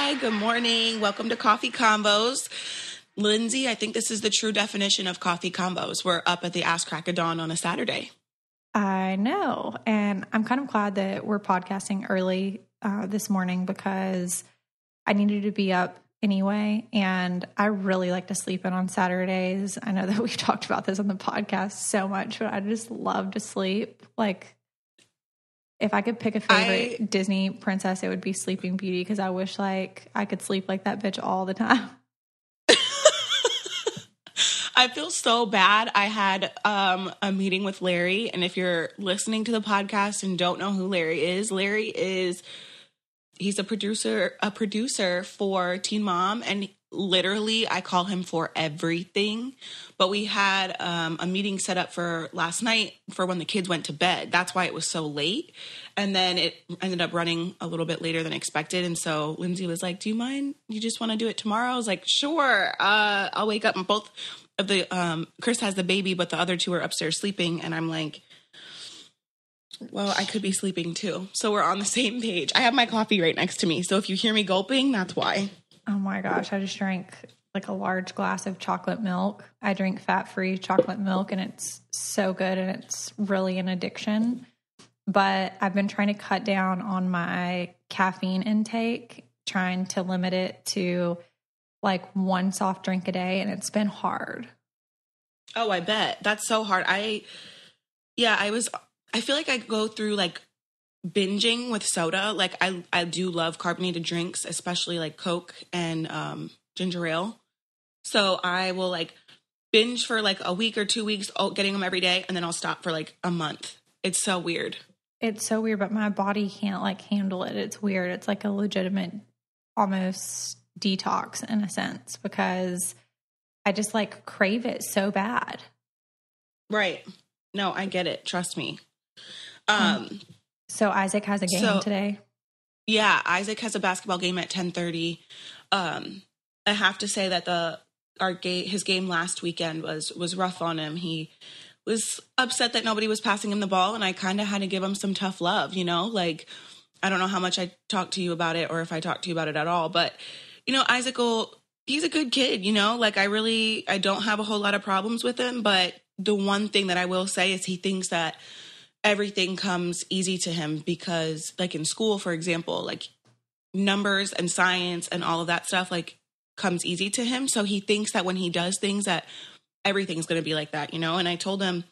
Hi, good morning. Welcome to Coffee Combos. Lindsie, I think this is the true definition of coffee combos. We're up at the ass crack of dawn on a Saturday. I know. And I'm kind of glad that we're podcasting early this morning because I needed to be up anyway. And I really like to sleep in on Saturdays. I know that we've talked about this on the podcast so much, but I just love to sleep. Like, if I could pick a favorite Disney princess, it would be Sleeping Beauty because I wish like I could sleep like that bitch all the time. I feel so bad. I had a meeting with Larry, and if you're listening to the podcast and don't know who Larry is he's a producer for Teen Mom, and literally I call him for everything. But we had a meeting set up for last night for when the kids went to bed. That's why it was so late. And then it ended up running a little bit later than expected. And so Lindsie was like, do you mind? You just want to do it tomorrow? I was like, sure. I'll wake up, and both of the Chris has the baby, but the other two are upstairs sleeping. And I'm like, well, I could be sleeping too. So we're on the same page. I have my coffee right next to me. So if you hear me gulping, that's why. Oh my gosh. I just drank like a large glass of chocolate milk. I drink fat-free chocolate milk, and it's so good, and it's really an addiction. But I've been trying to cut down on my caffeine intake, trying to limit it to like one soft drink a day, and it's been hard. Oh, I bet. That's so hard. I feel like I go through like binging with soda. Like I do love carbonated drinks, especially like Coke and ginger ale. So I will like binge for like a week or 2 weeks, getting them every day, and then I'll stop for like a month. It's so weird. It's so weird, but my body can't like handle it. It's weird. It's like a legitimate almost detox in a sense because I just like crave it so bad. Right. No, I get it. Trust me. So Isaac has a game today. Yeah, Isaac has a basketball game at 10:30. I have to say that his game last weekend was rough on him. He was upset that nobody was passing him the ball, and I kind of had to give him some tough love, you know? Like, I don't know how much I talked to you about it or if I talked to you about it at all, but, you know, he's a good kid, you know? Like, I don't have a whole lot of problems with him, but the one thing that I will say is he thinks that everything comes easy to him because, like, in school, for example, like, numbers and science and all of that stuff, like, comes easy to him. So he thinks that when he does things that everything's going to be like that, you know? And I told him,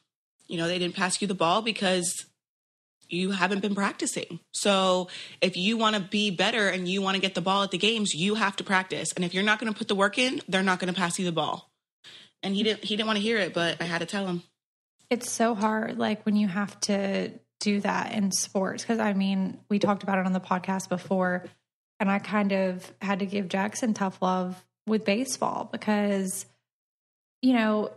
you know, they didn't pass you the ball because you haven't been practicing. So if you want to be better and you want to get the ball at the games, you have to practice. And if you're not going to put the work in, they're not going to pass you the ball. And he didn't want to hear it, but I had to tell him. It's so hard, like, when you have to do that in sports. Because, I mean, we talked about it on the podcast before, and I kind of had to give Jackson tough love with baseball because, you know,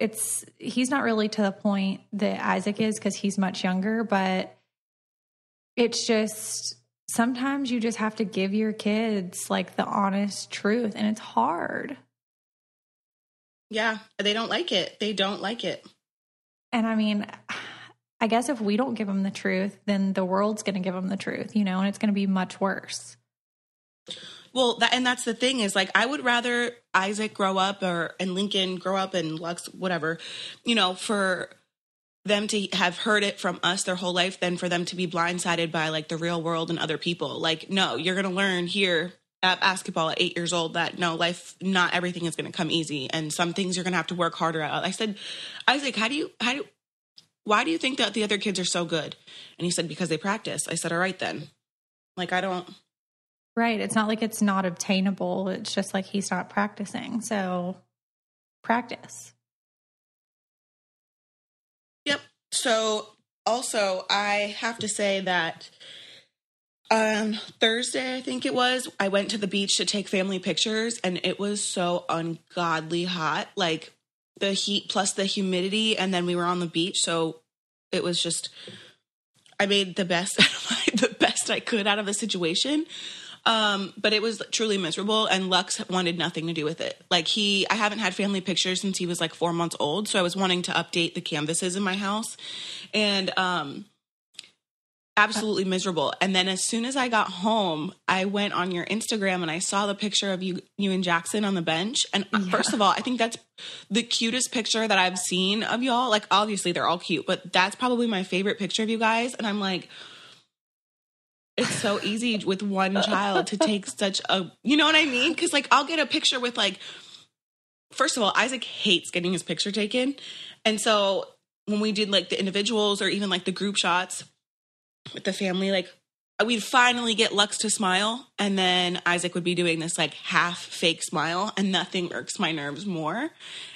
he's not really to the point that Isaac is because he's much younger, but it's just sometimes you just have to give your kids, like, the honest truth, and it's hard. Yeah, they don't like it. They don't like it. And I mean, I guess if we don't give them the truth, then the world's going to give them the truth, you know, and it's going to be much worse. Well, that's the thing is, like, I would rather Isaac grow up and Lincoln grow up and Lux, whatever, you know, for them to have heard it from us their whole life than for them to be blindsided by, like, the real world and other people. Like, no, you're going to learn here at basketball at 8 years old that no, life, not everything is going to come easy. And some things you're going to have to work harder at. I said, Isaac, why do you think that the other kids are so good? And he said, because they practice. I said, all right, then. Like, I don't. Right. It's not like it's not obtainable. It's just like he's not practicing. So practice. Yep. So also I have to say that Thursday, I think it was, I went to the beach to take family pictures, and it was so ungodly hot, like the heat plus the humidity. And then we were on the beach. So it was just, I made the best I could out of the situation. But it was truly miserable, and Lux wanted nothing to do with it. Like I haven't had family pictures since he was like 4 months old. So I was wanting to update the canvases in my house. And, absolutely miserable. And then as soon as I got home, I went on your Instagram and I saw the picture of you and Jackson on the bench. And first of all, I think that's the cutest picture that I've seen of y'all. Like, obviously they're all cute, but that's probably my favorite picture of you guys. And I'm like, it's so easy with one child to take such a, you know what I mean? Because like, I'll get a picture with like, first of all, Isaac hates getting his picture taken. And so when we did like the individuals or even like the group shots with the family, like we'd finally get Lux to smile. And then Isaac would be doing this like half fake smile, and nothing irks my nerves more.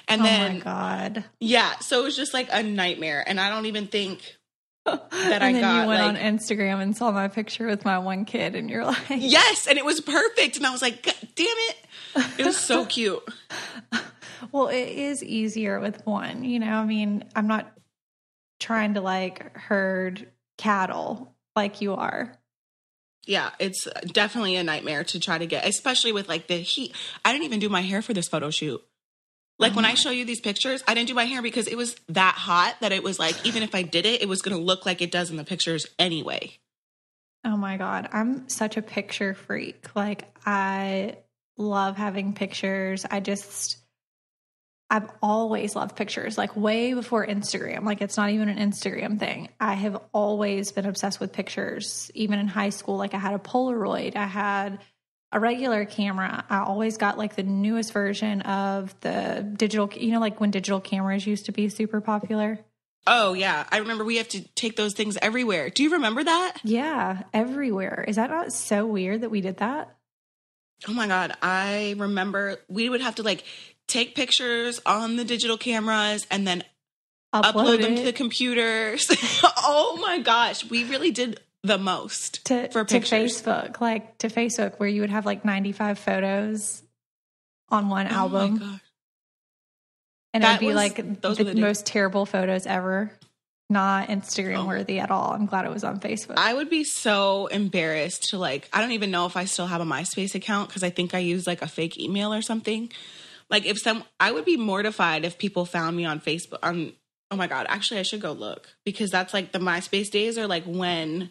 And then, oh my God. Yeah. So it was just like a nightmare. And I don't even think that and I then got you went like, on Instagram and saw my picture with my one kid, and you're like, yes. And it was perfect. And I was like, God damn it. It was so cute. Well, it is easier with one, you know, I mean, I'm not trying to like herd cattle like you are. Yeah, it's definitely a nightmare to try to get, especially with like the heat. I didn't even do my hair for this photo shoot. Like when I show you these pictures, I didn't do my hair because it was that hot that it was like, even if I did it, it was going to look like it does in the pictures anyway. Oh my God. I'm such a picture freak. Like I love having pictures. I've always loved pictures, like way before Instagram. Like it's not even an Instagram thing. I have always been obsessed with pictures. Even in high school, like I had a Polaroid, I had a regular camera. I always got like the newest version of the digital, you know, like when digital cameras used to be super popular. Oh yeah. I remember we have to take those things everywhere. Do you remember that? Yeah, everywhere. Is that not so weird that we did that? Oh my God. I remember we would have to like take pictures on the digital cameras and then upload them to the computers. Oh my gosh. We really did the most for pictures. To Facebook, where you would have like 95 photos on one album. My God. And it'd be like the most terrible photos ever. Not Instagram worthy at all. I'm glad it was on Facebook. I would be so embarrassed to like, I don't even know if I still have a MySpace account because I think I used like a fake email or something. Like I would be mortified if people found me on Facebook. Oh my God, actually I should go look because that's like the MySpace days are like when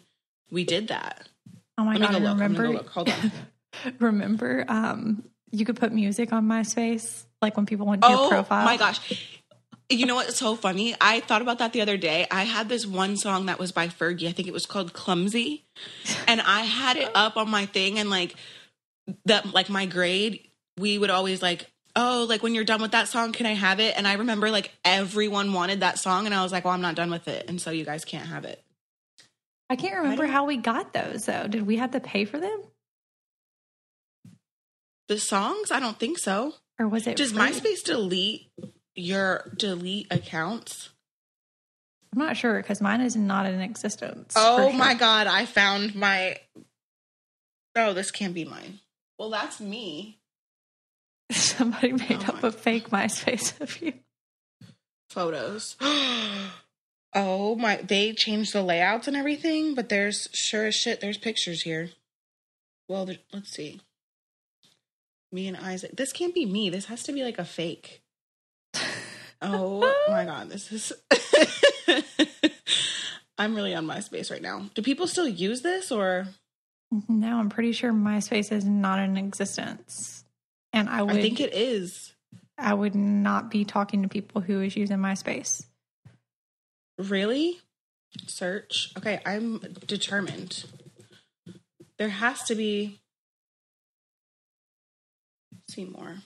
we did that. Oh my God, remember? Hold on. Remember, you could put music on MySpace, like when people went to your profile. Oh my gosh. You know what's so funny? I thought about that the other day. I had this one song that was by Fergie. I think it was called Clumsy. And I had it up on my thing and like my grade, we would always like, oh, like when you're done with that song, can I have it? And I remember like everyone wanted that song and I was like, well, I'm not done with it. And so you guys can't have it. I can't remember how we got those though. Did we have to pay for them? The songs? I don't think so. Or was it Does free? MySpace delete accounts? I'm not sure because mine is not in existence. Oh my God. I found this can't be mine. Well, that's me. Somebody made up a fake MySpace of you. Photos. Oh my, they changed the layouts and everything, but there's sure as shit, there's pictures here. Well, let's see. Me and Isaac. This can't be me. This has to be like a fake. Oh my God, this is... I'm really on MySpace right now. Do people still use this or? No, I'm pretty sure MySpace is not in existence. And I think it is. I would not be talking to people who is using MySpace. Really? Search. Okay, I'm determined. There has to be. Let's see more.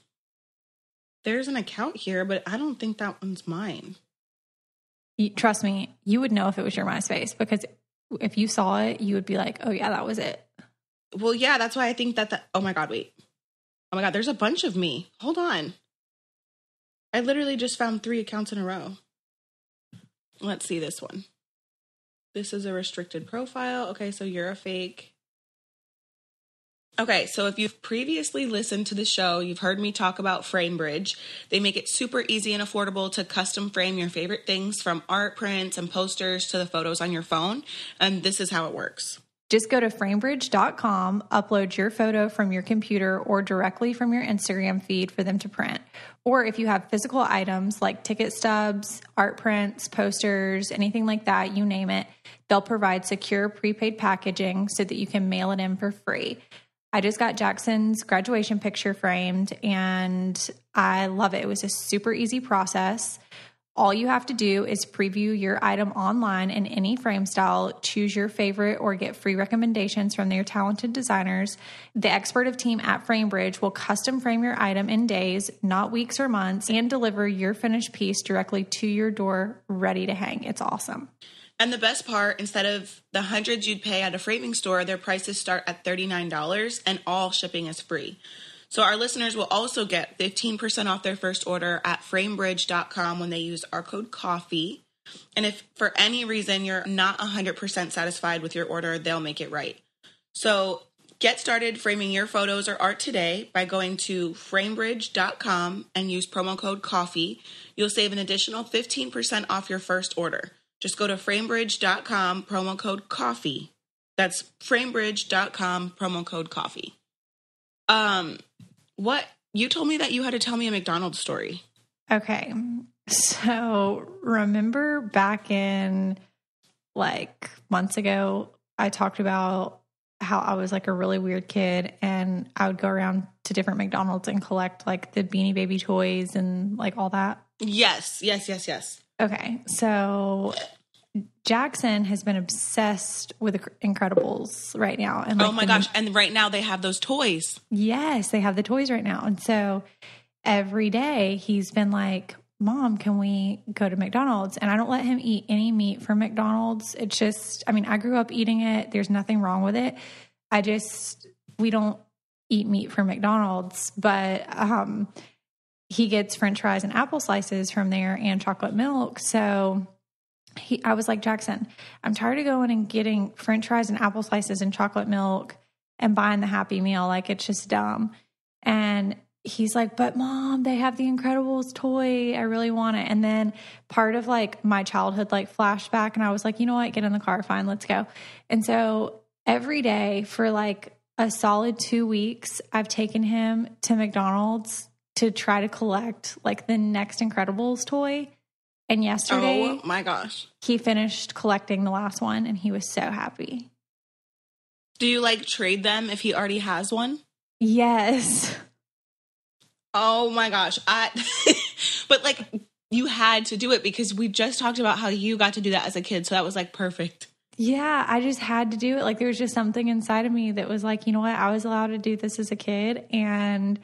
There's an account here, but I don't think that one's mine. Trust me, you would know if it was your MySpace because if you saw it, you would be like, oh yeah, that was it. Well, yeah, that's why I think that oh my God, wait. Oh my God, there's a bunch of me. Hold on. I literally just found 3 accounts in a row. Let's see this one. This is a restricted profile. Okay, so you're a fake. Okay, so if you've previously listened to the show, you've heard me talk about FrameBridge. They make it super easy and affordable to custom frame your favorite things from art prints and posters to the photos on your phone. And this is how it works. Just go to framebridge.com, upload your photo from your computer or directly from your Instagram feed for them to print. Or if you have physical items like ticket stubs, art prints, posters, anything like that, you name it, They'll provide secure prepaid packaging so that you can mail it in for free. I just got Jackson's graduation picture framed and I love it. It was a super easy process. All you have to do is preview your item online in any frame style, choose your favorite, or get free recommendations from their talented designers. The expert team at FrameBridge will custom frame your item in days, not weeks or months, and deliver your finished piece directly to your door, ready to hang. It's awesome. And the best part, instead of the hundreds you'd pay at a framing store, their prices start at $39 and all shipping is free. So our listeners will also get 15% off their first order at framebridge.com when they use our code COFFEE. And if for any reason you're not 100% satisfied with your order, they'll make it right. So get started framing your photos or art today by going to framebridge.com and use promo code COFFEE. You'll save an additional 15% off your first order. Just go to framebridge.com, promo code COFFEE. That's framebridge.com, promo code COFFEE. What you told me that you had to tell me a McDonald's story. Okay. So remember back in like months ago, I talked about how I was like a really weird kid and I would go around to different McDonald's and collect like the Beanie Baby toys and like all that. Yes. Okay. So Jackson has been obsessed with the Incredibles right now. And like, oh my gosh. And right now they have those toys. Yes, they have the toys right now. And so every day he's been like, Mom, can we go to McDonald's? And I don't let him eat any meat from McDonald's. It's just, I mean, I grew up eating it. There's nothing wrong with it. We don't eat meat from McDonald's, but he gets French fries and apple slices from there and chocolate milk. So I was like, Jackson, I'm tired of going and getting French fries and apple slices and chocolate milk and buying the Happy Meal. Like, it's just dumb. And he's like, but Mom, they have the Incredibles toy. I really want it. And then part of like my childhood like flashback, and I was like, you know what? Get in the car. Fine, let's go. And so every day for like a solid 2 weeks, I've taken him to McDonald's to try to collect like the next Incredibles toy. And yesterday, oh my gosh, he finished collecting the last one and he was so happy. Do you like trade them if he already has one? Yes. Oh my gosh. But like you had to do it because we just talked about how you got to do that as a kid. So that was like perfect. Yeah, I just had to do it. Like there was just something inside of me that was like, you know what? I was allowed to do this as a kid and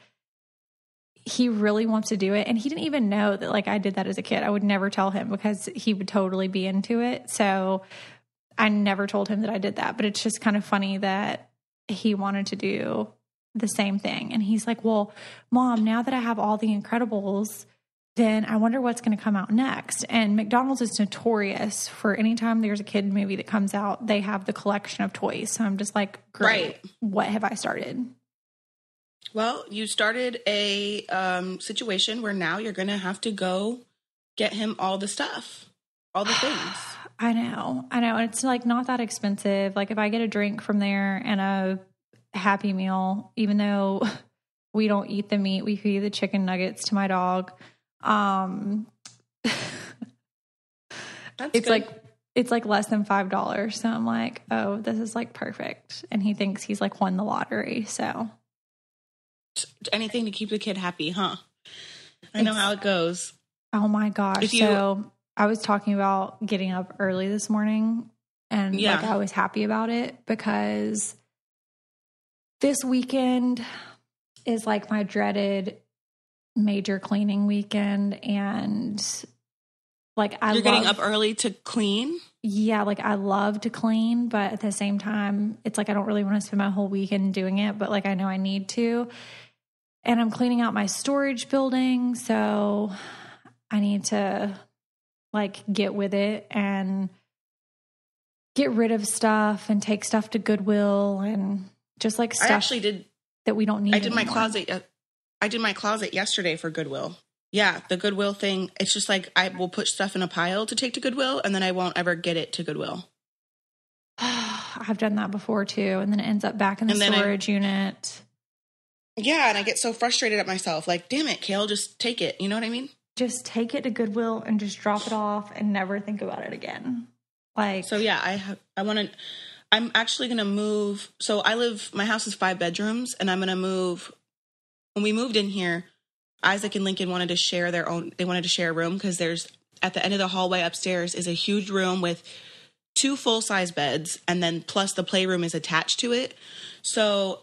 he really wants to do it. And he didn't even know that like I did that as a kid. I would never tell him because he would totally be into it. So I never told him that I did that, but it's just kind of funny that he wanted to do the same thing. And he's like, well, Mom, now that I have all the Incredibles, then I wonder what's going to come out next. And McDonald's is notorious for anytime there's a kid movie that comes out, they have the collection of toys. So I'm just like, great, right. What have I started? Well, you started a situation where now you're going to have to go get him all the stuff, all the things. I know. It's like not that expensive. Like if I get a drink from there and a Happy Meal, even though we don't eat the meat, we feed the chicken nuggets to my dog. It's good. It's like less than $5. So I'm like, oh, this is like perfect. And he thinks he's like won the lottery. So anything to keep the kid happy, huh? I know how it goes. Oh my gosh. So I was talking about getting up early this morning and like I was happy about it because this weekend is like my dreaded major cleaning weekend and like You're getting up early to clean? Yeah, like I love to clean, but at the same time, it's like I don't really want to spend my whole weekend doing it, but like I know I need to. And I'm cleaning out my storage building, so I need to like get with it and get rid of stuff and take stuff to Goodwill and just like stuff I actually did that we don't need. I did anymore. I did my closet yesterday for Goodwill. Yeah, the Goodwill thing. It's just like I will put stuff in a pile to take to Goodwill, and then I won't ever get it to Goodwill. I've done that before too, and then it ends up back in the storage unit. Yeah, and I get so frustrated at myself. Like, damn it, Kail, just take it. You know what I mean? Just take it to Goodwill and just drop it off and never think about it again. Like, so yeah, I'm actually going to move. So my house is 5 bedrooms, and I'm going to move. When we moved in here, Isaac and Lincoln wanted to share a room, because there's, at the end of the hallway upstairs is a huge room with 2 full-size beds, and then plus the playroom is attached to it. So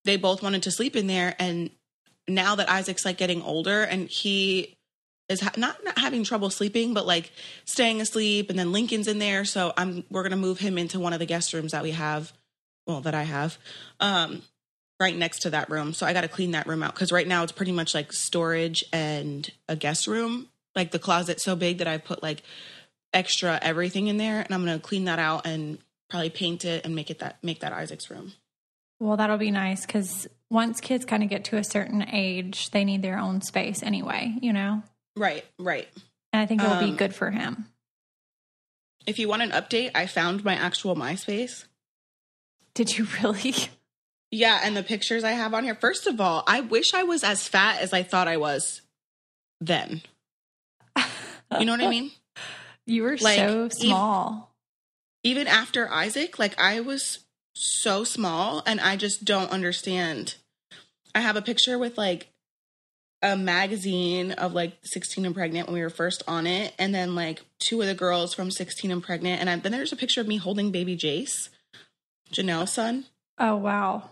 they both wanted to sleep in there, and now that Isaac's like getting older and he is not having trouble sleeping, but like staying asleep, and then Lincoln's in there, so we're gonna move him into one of the guest rooms that I have, right next to that room. So I got to clean that room out, because right now it's pretty much like storage and a guest room. Like the closet's so big that I put like extra everything in there, and I'm gonna clean that out and probably paint it and make that Isaac's room. Well, that'll be nice, because once kids kind of get to a certain age, they need their own space anyway, you know? Right. And I think it will be good for him. If you want an update, I found my actual MySpace. Did you really? Yeah, and the pictures I have on here. First of all, I wish I was as fat as I thought I was then. You know what I mean? You were like, so small. Even after Isaac, like I was so small, and I just don't understand. I have a picture with like a magazine of like 16 and Pregnant when we were first on it, and then like 2 of the girls from 16 and Pregnant, and then there's a picture of me holding baby Jace, Janelle's son. Oh wow.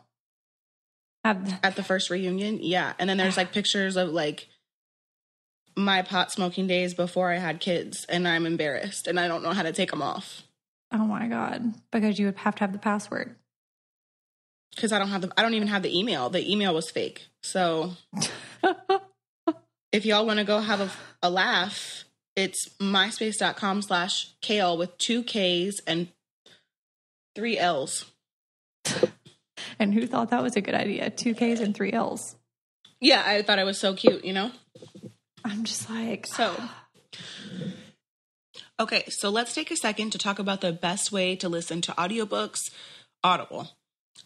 At the first reunion. Yeah. And then there's like pictures of like my pot smoking days before I had kids, and I'm embarrassed and I don't know how to take them off. Oh my God. Because you would have to have the password. Because I don't even have the email. The email was fake. So if y'all want to go have a laugh, it's myspace.com/Kail with 2 Ks and 3 Ls. And who thought that was a good idea? 2 Ks and 3 Ls. Yeah, I thought it was so cute, you know? I'm just like... Okay, so let's take a second to talk about the best way to listen to audiobooks, Audible.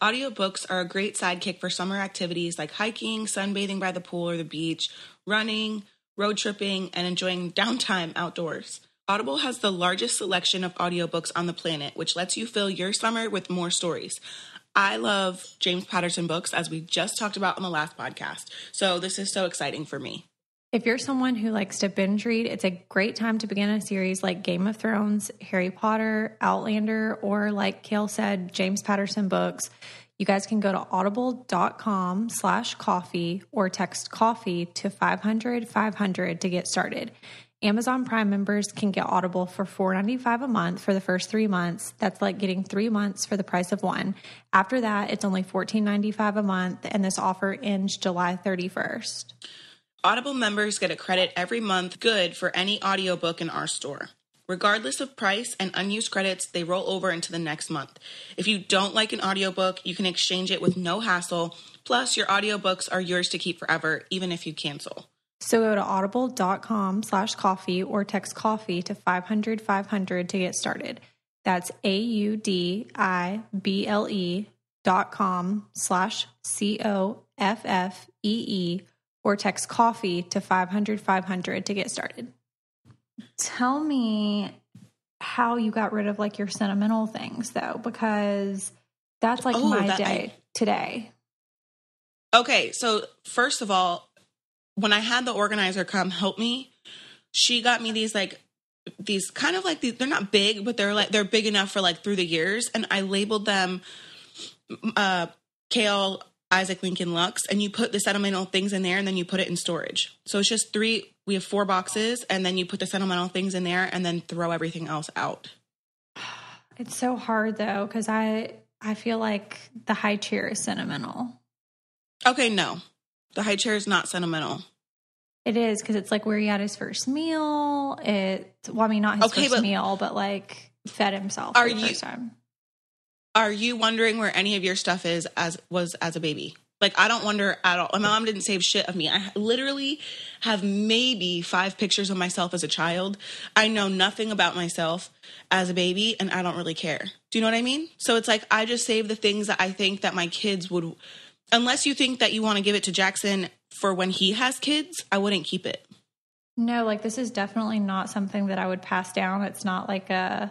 Audiobooks are a great sidekick for summer activities like hiking, sunbathing by the pool or the beach, running, road tripping, and enjoying downtime outdoors. Audible has the largest selection of audiobooks on the planet, which lets you fill your summer with more stories. I love James Patterson books, as we just talked about on the last podcast. So this is so exciting for me. If you're someone who likes to binge read, it's a great time to begin a series like Game of Thrones, Harry Potter, Outlander, or like Kail said, James Patterson books. You guys can go to audible.com/coffee or text coffee to 500-500 to get started. Amazon Prime members can get Audible for $4.95 a month for the first 3 months. That's like getting 3 months for the price of one. After that, it's only $14.95 a month, and this offer ends July 31st. Audible members get a credit every month, good for any audiobook in our store. Regardless of price and unused credits, they roll over into the next month. If you don't like an audiobook, you can exchange it with no hassle. Plus, your audiobooks are yours to keep forever, even if you cancel. So go to audible.com/coffee or text coffee to 500-500 to get started. That's audible.com/COFFEE or text coffee to 500-500 to get started. Tell me how you got rid of like your sentimental things though, because that's like my day today. Okay, so first of all, when I had the organizer come help me, she got me these kind of like they're not big, but they're big enough for like through the years, and I labeled them Kail, Isaac, Lincoln, Lux, and you put the sentimental things in there, and then you put it in storage. So it's just 3. We have 4 boxes, and then you put the sentimental things in there, and then throw everything else out. It's so hard though, because I feel like the high chair is sentimental. Okay, no, the high chair is not sentimental. It is, because it's like where he had his first meal. Not his first meal, but like fed himself for the first time. Are you wondering where any of your stuff was as a baby? Like, I don't wonder at all. My mom didn't save shit of me. I literally have maybe 5 pictures of myself as a child. I know nothing about myself as a baby, and I don't really care. Do you know what I mean? So it's like, I just save the things that I think that my kids would, unless you think that you want to give it to Jackson for when he has kids, I wouldn't keep it. No, like this is definitely not something that I would pass down. It's not like the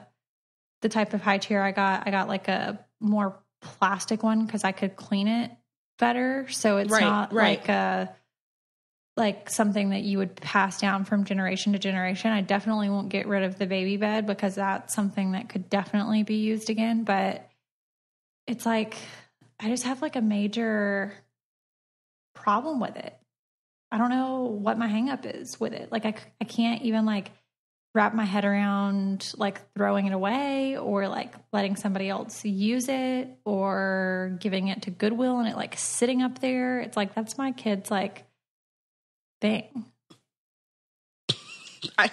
type of high chair I got. I got like a more plastic one because I could clean it better. So it's not like something that you would pass down from generation to generation. I definitely won't get rid of the baby bed because that's something that could definitely be used again. But it's like, I just have like a major problem with it. I don't know what my hang up is with it. Like I can't even like wrap my head around like throwing it away or like letting somebody else use it or giving it to Goodwill and it like sitting up there. It's like, that's my kid's like thing. I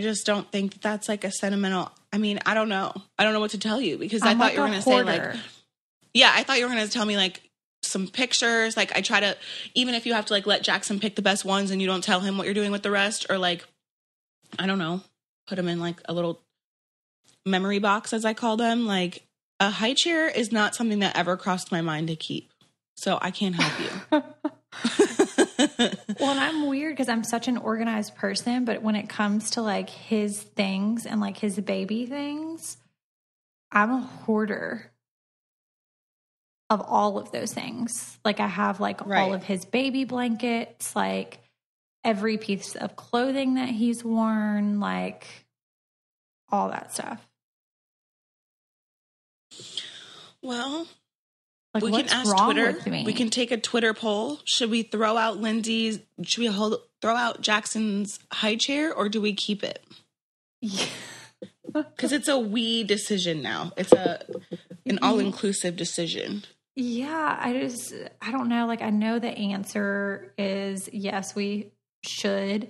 just don't think that's like a sentimental. I mean, I don't know what to tell you because I thought you were going to say like, yeah, I thought you were going to tell me like some pictures. Like I try to, even if you have to like let Jackson pick the best ones and you don't tell him what you're doing with the rest, or like, I don't know, put them in like a little memory box, as I call them. Like a high chair is not something that ever crossed my mind to keep. So I can't help you. Well, and I'm weird because I'm such an organized person, but when it comes to like his things and like his baby things, I'm a hoarder of all of those things. Like I have like all of his baby blankets, like every piece of clothing that he's worn, like all that stuff. Well, like we can ask Twitter. We can take a Twitter poll. Should we throw out Lindsie's? Should we throw out Jackson's high chair, or do we keep it? Yeah. Because it's a we decision now. It's an all-inclusive decision. Yeah, I don't know. Like, I know the answer is yes, we should.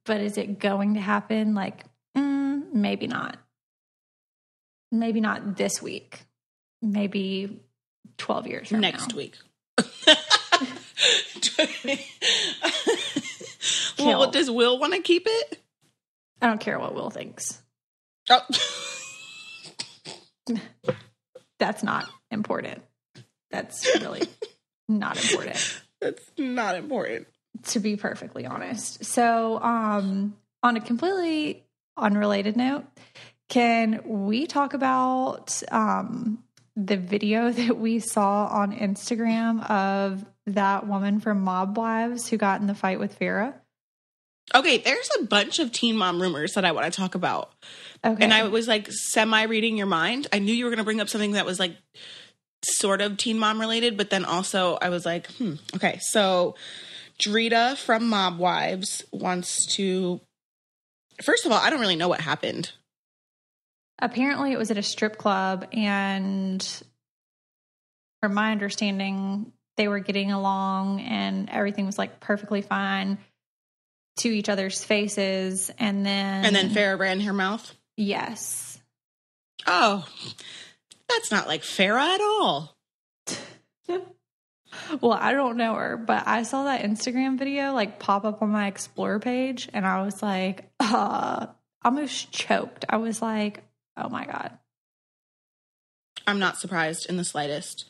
But is it going to happen? Like, maybe not. Maybe not this week. Maybe 12 years from next now. Week. Well, what does Will want to keep it? I don't care what Will thinks. Oh. That's not important. That's really not important. That's not important. To be perfectly honest. So, on a completely unrelated note, can we talk about the video that we saw on Instagram of that woman from Mob Wives who got in the fight with Farrah? Okay, there's a bunch of Teen Mom rumors that I want to talk about. Okay. And I was like semi-reading your mind. I knew you were going to bring up something that was like sort of Teen Mom related, but then also I was like, okay. So Drita from Mob Wives wants to... First of all, I don't really know what happened. Apparently it was at a strip club, and from my understanding, they were getting along and everything was like perfectly fine to each other's faces. And then Farrah ran her mouth? Yes. Oh, that's not like Farrah at all. Well, I don't know her, but I saw that Instagram video like pop up on my Explore page, and I was like, almost choked. I was like, oh my God. I'm not surprised in the slightest.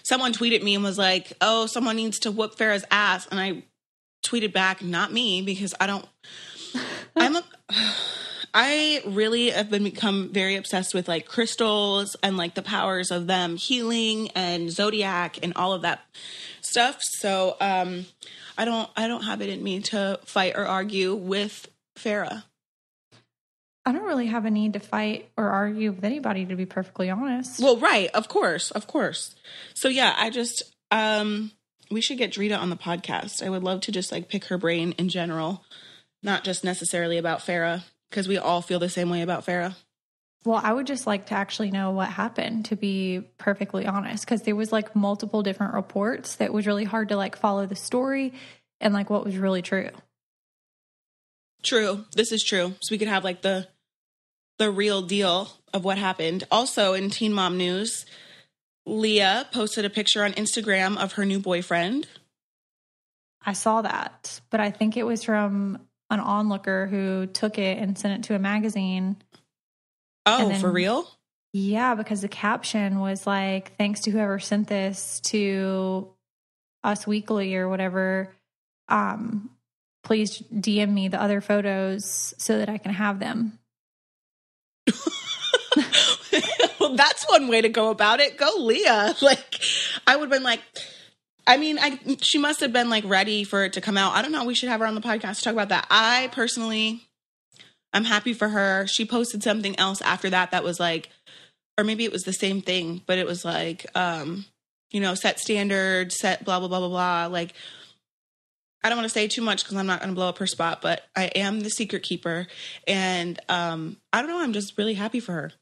Someone tweeted me and was like, oh, someone needs to whoop Farrah's ass. And I tweeted back, not me, because I really have become very obsessed with like crystals and like the powers of them healing and zodiac and all of that stuff. So I don't have it in me to fight or argue with Farrah. I don't really have a need to fight or argue with anybody, to be perfectly honest. Well, right. Of course. So yeah, I just, we should get Drita on the podcast. I would love to just like pick her brain in general, not just necessarily about Farrah, because we all feel the same way about Farrah. Well, I would just like to actually know what happened, to be perfectly honest, because there was like multiple different reports that was really hard to like follow the story and like what was really true. True. This is true. So we could have like the real deal of what happened. Also in Teen Mom news, Leah posted a picture on Instagram of her new boyfriend. I saw that, but I think it was from an onlooker who took it and sent it to a magazine. Oh, then, for real? Yeah, because the caption was like, thanks to whoever sent this to Us Weekly or whatever. please DM me the other photos so that I can have them. Well, that's one way to go about it. Go, Leah. Like, I would have been like, I mean, she must have been like ready for it to come out. I don't know. We should have her on the podcast to talk about that. I personally, I'm happy for her. She posted something else after that was like, or maybe it was the same thing, but it was like, set standards, set blah, blah, blah, blah, blah. Like, I don't want to say too much because I'm not going to blow up her spot, but I am the secret keeper. And I don't know. I'm just really happy for her.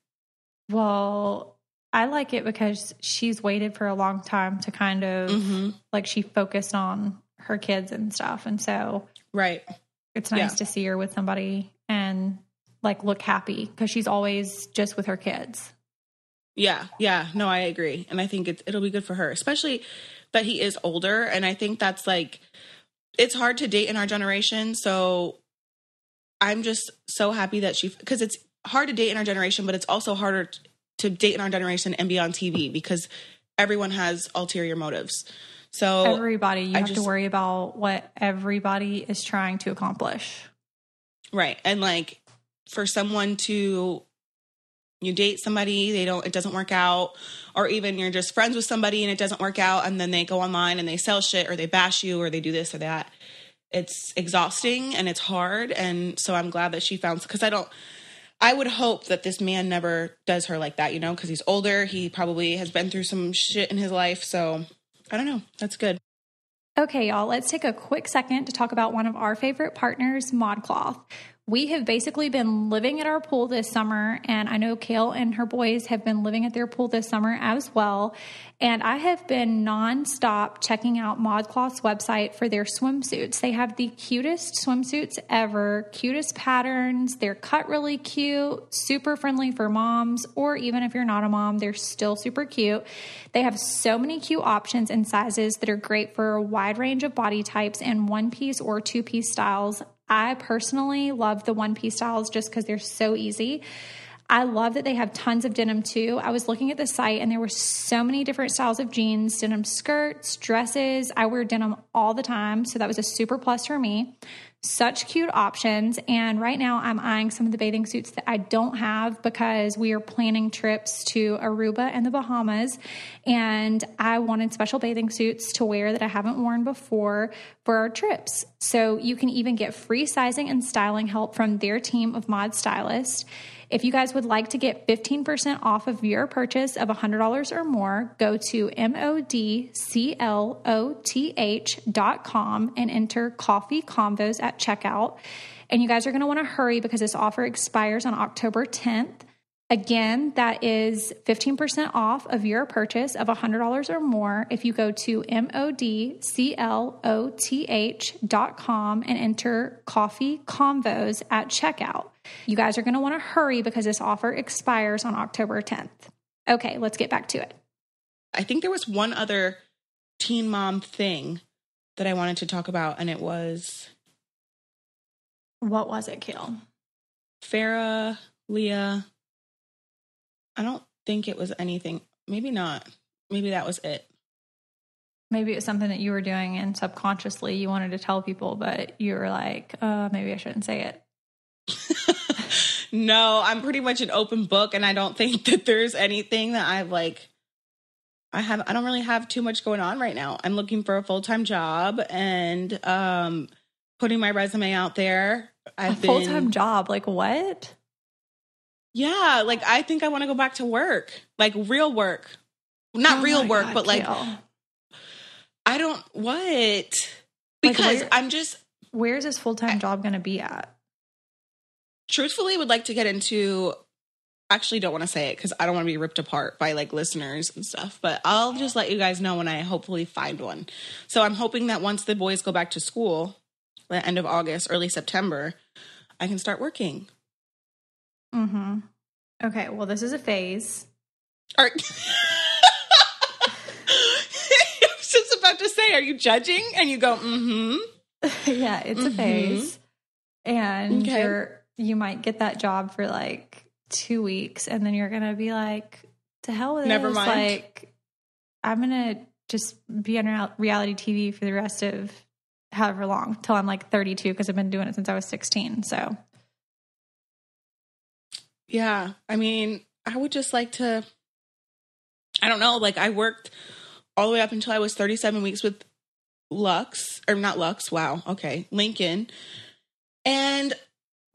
Well, I like it because she's waited for a long time to kind of like she focused on her kids and stuff. And so right, it's nice to see her with somebody and like look happy because she's always just with her kids. Yeah. Yeah. No, I agree. And I think it'll be good for her, especially that he is older. And I think that's like, it's hard to date in our generation. So I'm just so happy that because it's hard to date in our generation, but it's also harder to date in our generation and be on TV because everyone has ulterior motives. So everybody, you have to worry about what everybody is trying to accomplish. Right. And like for someone to, you date somebody, it doesn't work out, or even you're just friends with somebody and it doesn't work out. And then they go online and they sell shit or they bash you or they do this or that. It's exhausting and it's hard. And so I'm glad that she found, because I would hope that this man never does her like that, because he's older. He probably has been through some shit in his life. So I don't know. That's good. Okay, y'all, let's take a quick second to talk about one of our favorite partners, ModCloth. We have basically been living at our pool this summer, and I know Kail and her boys have been living at their pool this summer as well. And I have been nonstop checking out ModCloth's website for their swimsuits. They have the cutest swimsuits ever, cutest patterns. They're cut really cute, super friendly for moms, or even if you're not a mom, they're still super cute. They have so many cute options and sizes that are great for a wide range of body types and one-piece or two-piece styles. I personally love the one-piece styles just because they're so easy. I love that they have tons of denim too. I was looking at the site and there were so many different styles of jeans, denim skirts, dresses. I wear denim all the time, so that was a super plus for me. Such cute options. And right now I'm eyeing some of the bathing suits that I don't have because we are planning trips to Aruba and the Bahamas. And I wanted special bathing suits to wear that I haven't worn before for our trips. So you can even get free sizing and styling help from their team of mod stylists. If you guys would like to get 15% off of your purchase of $100 or more, go to modcloth.com and enter Coffee Convos at checkout. And you guys are going to want to hurry because this offer expires on October 10th. Again, that is 15% off of your purchase of $100 or more if you go to modcloth.com and enter Coffee Convos at checkout. You guys are going to want to hurry because this offer expires on October 10th. Okay, let's get back to it. I think there was one other teen mom thing that I wanted to talk about, and it was... What was it, Kail? Farrah, Leah... I don't think it was anything. Maybe not. Maybe that was it. Maybe it was something that you were doing and subconsciously you wanted to tell people, but you were like, maybe I shouldn't say it. No, I'm pretty much an open book, and I don't think that there's anything that I don't really have too much going on right now. I'm looking for a full-time job and putting my resume out there. A full-time job? Like what? Yeah, like I think I want to go back to work, like real work. Not real work, but like, Kail. I don't, what? Because I'm just... Where's this full-time job going to be at? Truthfully, would like to get into... Actually, don't want to say it because I don't want to be ripped apart by like listeners and stuff. But I'll just let you guys know when I hopefully find one. So I'm hoping that once the boys go back to school, the end of August, early September, I can start working. Mm-hmm. Okay, well, this is a phase. I was just about to say, are you judging? And you go, mm-hmm. Yeah, it's a phase. And you might get that job for like 2 weeks, and then you're going to be like, to hell with never this. Mind. Like, I'm going to just be on reality TV for the rest of however long, till I'm like 32, because I've been doing it since I was 16. So yeah, I mean, I would just like to, I don't know, like I worked all the way up until I was 37 weeks with Lincoln. And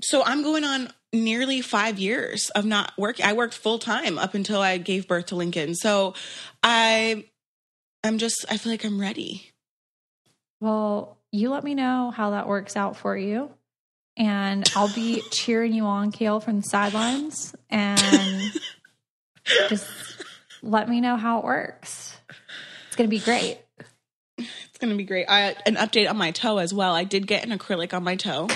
so I'm going on nearly 5 years of not working. I worked full time up until I gave birth to Lincoln. So I feel like I'm ready. Well, you let me know how that works out for you. And I'll be cheering you on, Kail, from the sidelines. And just let me know how it works. It's going to be great. It's going to be great. An update on my toe as well. I did get an acrylic on my toe.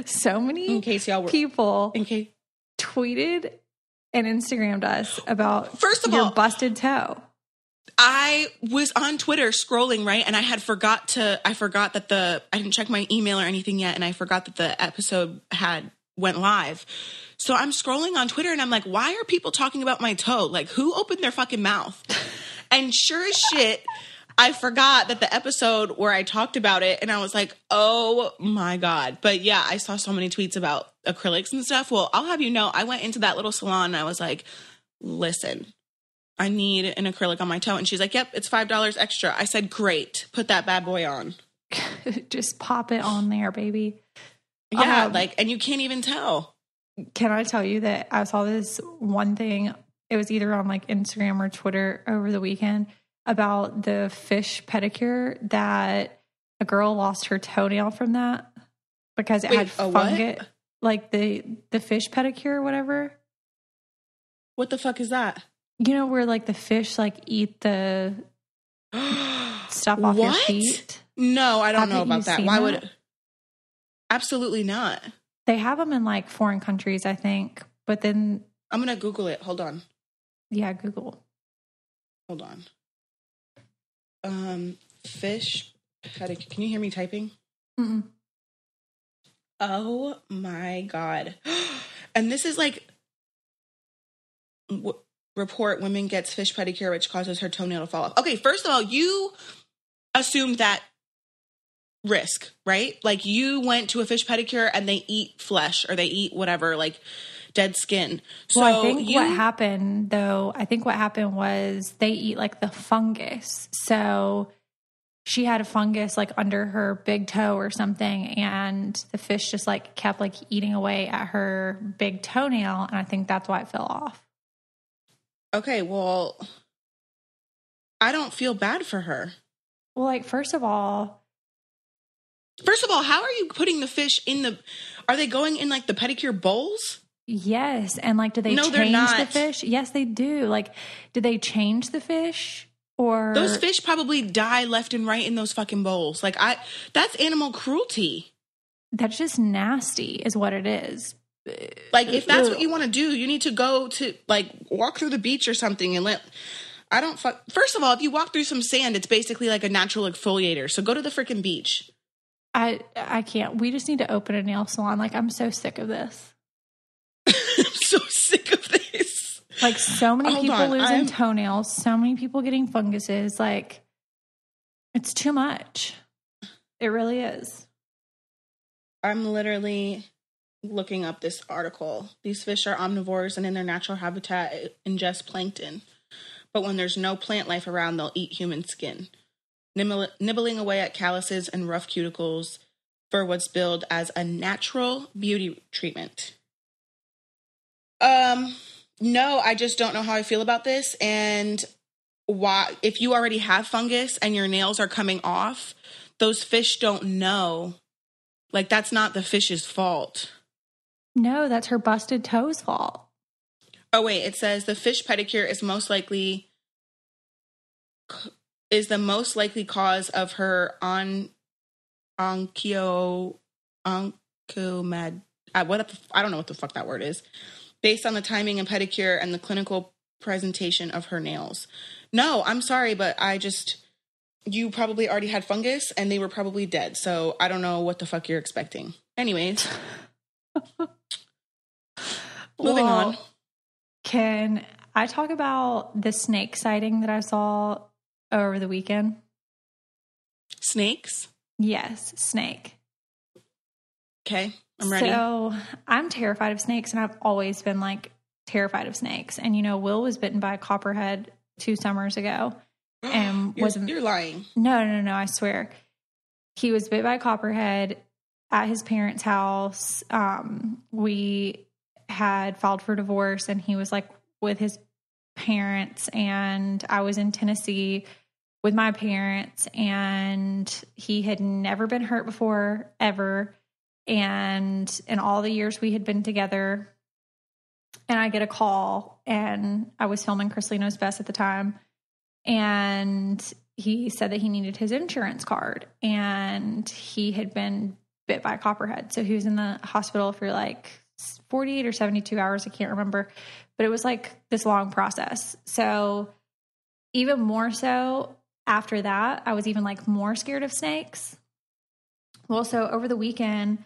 So many people tweeted and Instagrammed us about your busted toe. I was on Twitter scrolling, right? And I forgot that I didn't check my email or anything yet. And I forgot that the episode went live. So I'm scrolling on Twitter and I'm like, why are people talking about my toe? Like, who opened their fucking mouth? And sure as shit, I forgot that the episode where I talked about it, and I was like, oh my God. But yeah, I saw so many tweets about acrylics and stuff. Well, I'll have you know, I went into that little salon and I was like, listen, I need an acrylic on my toe. And she's like, yep, it's $5 extra. I said, great. Put that bad boy on. Just pop it on there, baby. Yeah, and you can't even tell. Can I tell you that I saw this one thing? It was either on like Instagram or Twitter over the weekend about the fish pedicure, that a girl lost her toenail from that because it had fungus. What? Like the fish pedicure or whatever. What the fuck is that? You know, where like the fish like eat the stuff off your feet? No, I don't know about that. Why would it? Absolutely not. They have them in like foreign countries, I think. But then I'm going to Google it. Hold on. Yeah, Google. Hold on. Fish pedicure. Can you hear me typing? Mm-mm. Oh my God. And this is like report woman gets fish pedicure which causes her toenail to fall off. Okay, first of all, you assumed that risk, right? Like you went to a fish pedicure and they eat flesh or they eat whatever, like dead skin. So well, what happened was they eat like the fungus. So she had a fungus like under her big toe or something, and the fish just like kept like eating away at her big toenail, and I think that's why it fell off. Okay, well, I don't feel bad for her. Well, like first of all, how are you putting the fish are they going in like the pedicure bowls? Yes. And like, do they change the fish? Yes, they do. Like, do they change the fish? Or those fish probably die left and right in those fucking bowls. Like that's animal cruelty. That's just nasty is what it is. Like if that's what you want to do, you need to go to like walk through the beach or something and first of all, if you walk through some sand, it's basically like a natural exfoliator. So go to the freaking beach. I can't. We just need to open a nail salon. Like I'm so sick of this. I'm so sick of this. Like so many people losing toenails, so many people getting funguses. Like it's too much. It really is. I'm literally looking up this article. These fish are omnivores and in their natural habitat ingest plankton. But when there's no plant life around, they'll eat human skin, nibbling away at calluses and rough cuticles for what's billed as a natural beauty treatment. No, I just don't know how I feel about this. And why, if you already have fungus and your nails are coming off, those fish don't know. Like, that's not the fish's fault. No, that's her busted toe's fault. Oh, wait, it says the fish pedicure is the most likely cause of her oncomad. I don't know what the fuck that word is. Based on the timing and pedicure and the clinical presentation of her nails. No, I'm sorry, but you probably already had fungus and they were probably dead. So I don't know what the fuck you're expecting. Anyways. Moving on. Can I talk about the snake sighting that I saw over the weekend? Snakes? Yes, snake. Okay, I'm ready. So I'm terrified of snakes, and I've always been like terrified of snakes. And Will was bitten by a copperhead 2 summers ago, and You're lying. No, I swear. He was bit by a copperhead at his parents' house. We had filed for divorce, and he was like with his parents, and I was in Tennessee with my parents, and he had never been hurt before, ever. And in all the years we had been together, and I get a call, and I was filming Chrislino's Best at the time, and he said that he needed his insurance card, and he had been bit by a copperhead. So he was in the hospital for like 48 or 72 hours. I can't remember, but it was like this long process. So even more so after that, I was even like more scared of snakes. Well, so over the weekend,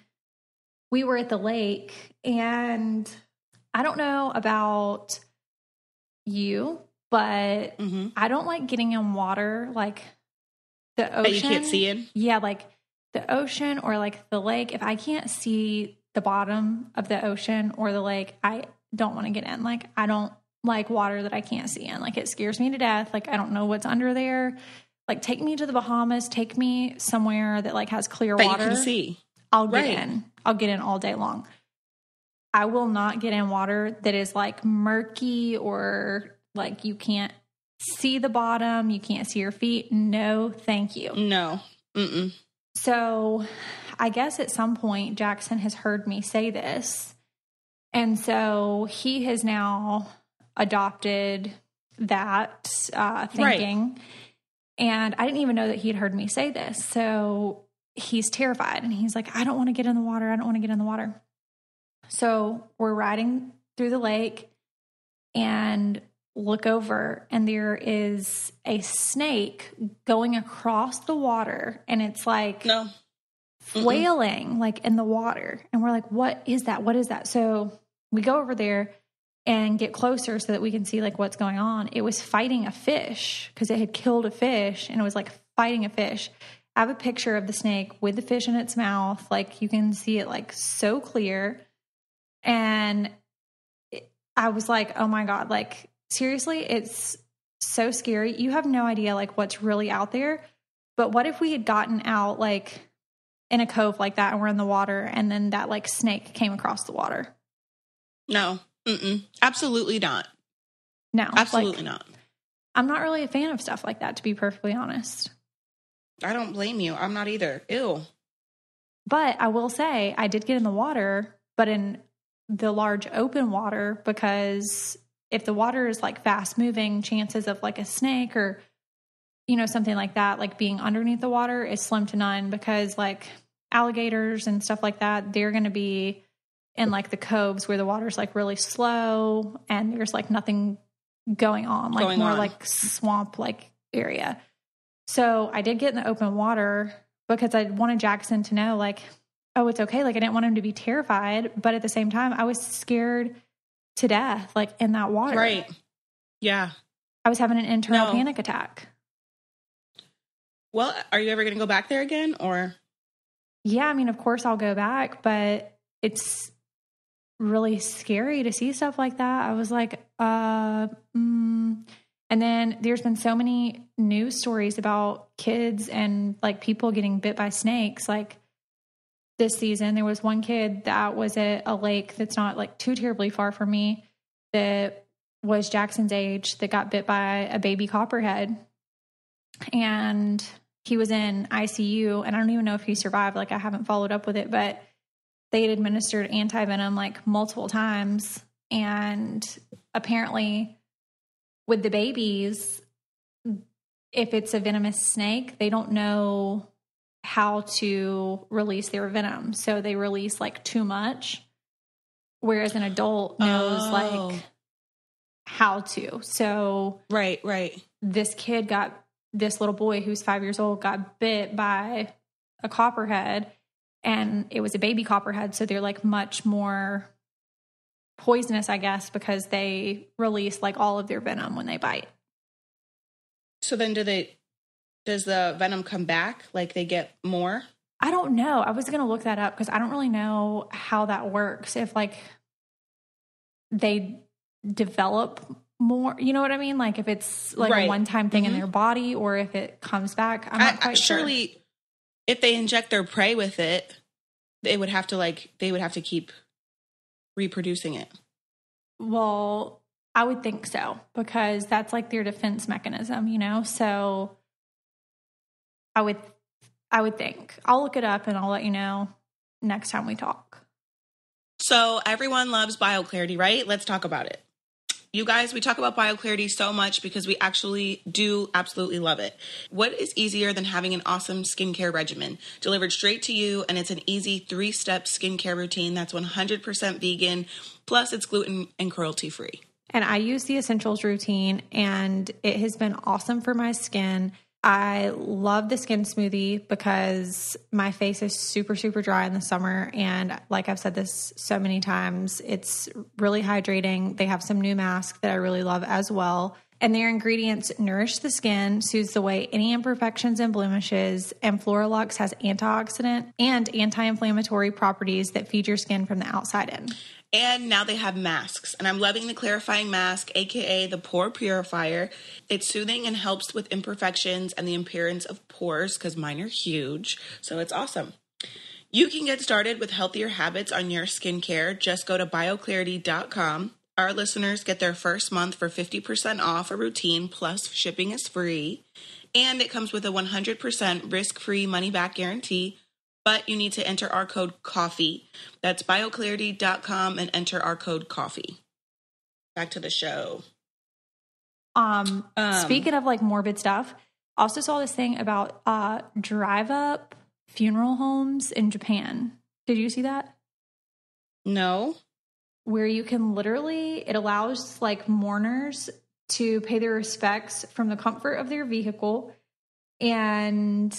we were at the lake, and I don't know about you, but I don't like getting in water, like the ocean. That you can't see in? Yeah, like the ocean or like the lake. If I can't see the bottom of the ocean or the lake, I don't want to get in. Like, I don't like water that I can't see in. Like, it scares me to death. Like, I don't know what's under there. Like, take me to the Bahamas. Take me somewhere that like has clear water. That you can see. I'll get in. I'll get in all day long. I will not get in water that is like murky or like you can't see the bottom. You can't see your feet. No, thank you. No. So I guess at some point Jackson has heard me say this. And so he has now adopted that thinking. Right. And I didn't even know that he had heard me say this. So he's terrified, and he's like, I don't want to get in the water. I don't want to get in the water. So we're riding through the lake and look over, and there is a snake going across the water, and it's like flailing like in the water. And we're like, what is that? What is that? So we go over there and get closer so that we can see like what's going on. It was fighting a fish because it had killed a fish, and it was like fighting a fish. I have a picture of the snake with the fish in its mouth. Like, you can see it like so clear. And I was like, oh my God, like, seriously, it's so scary. You have no idea like what's really out there. But what if we had gotten out like in a cove like that, and we're in the water, and then that like snake came across the water? No. Absolutely not. No. Absolutely not. I'm not really a fan of stuff like that, to be perfectly honest. I don't blame you. I'm not either. Ew. But I will say I did get in the water, but in the large open water, because if the water is like fast moving, chances of like a snake or, something like that, like being underneath the water is slim to none, because like alligators and stuff like that, they're going to be in like the coves where the water's like really slow and there's like nothing going on, like like swamp like area. So I did get in the open water because I wanted Jackson to know like, oh, it's okay. Like, I didn't want him to be terrified, but at the same time, I was scared to death, like in that water. Right. Yeah. I was having an internal panic attack. Well, are you ever going to go back there again, or? Yeah. I mean, of course I'll go back, but it's really scary to see stuff like that. I was like, And then there's been so many news stories about kids and like people getting bit by snakes. Like this season, there was one kid that was at a lake that's not like too terribly far from me that was Jackson's age that got bit by a baby copperhead. And he was in ICU, and I don't even know if he survived. Like, I haven't followed up with it, but they had administered antivenom like multiple times. And apparently with the babies, if it's a venomous snake, they don't know how to release their venom. So they release like too much, whereas an adult knows like how to. So right. This little boy who's 5 years old got bit by a copperhead, and it was a baby copperhead. So they're like much more poisonous, I guess, because they release like all of their venom when they bite. So then do they Does the venom come back? Like they get more? I don't know. I was going to look that up because I don't really know how that works. If like they develop more, you know what I mean? Like if it's like a one-time thing in their body or if it comes back. I'm not quite sure. Surely if they inject their prey with it, they would have to keep reproducing it. Well, I would think so because that's like their defense mechanism, you know? So I would think. I'll look it up and I'll let you know next time we talk. So everyone loves BioClarity, right? Let's talk about it. You guys, we talk about BioClarity so much because we actually do absolutely love it. What is easier than having an awesome skincare regimen delivered straight to you? And it's an easy 3-step skincare routine that's 100% vegan, plus it's gluten and cruelty free. And I use the Essentials routine and it has been awesome for my skin. I love the skin smoothie because my face is super, super dry in the summer. And like I've said this so many times, it's really hydrating. They have some new masks that I really love as well. And their ingredients nourish the skin, soothes away any imperfections and blemishes, and Floralux has antioxidant and anti-inflammatory properties that feed your skin from the outside in. And now they have masks. And I'm loving the clarifying mask, aka the pore purifier. It's soothing and helps with imperfections and the appearance of pores because mine are huge. So it's awesome. You can get started with healthier habits on your skincare. Just go to bioclarity.com. Our listeners get their first month for 50% off a routine, plus shipping is free. And it comes with a 100% risk-free money-back guarantee. But you need to enter our code COFFEE. That's bioclarity.com and enter our code COFFEE. Back to the show. Speaking of like morbid stuff, I also saw this thing about drive-up funeral homes in Japan. Did you see that? No. Where you can literally, it allows like mourners to pay their respects from the comfort of their vehicle. And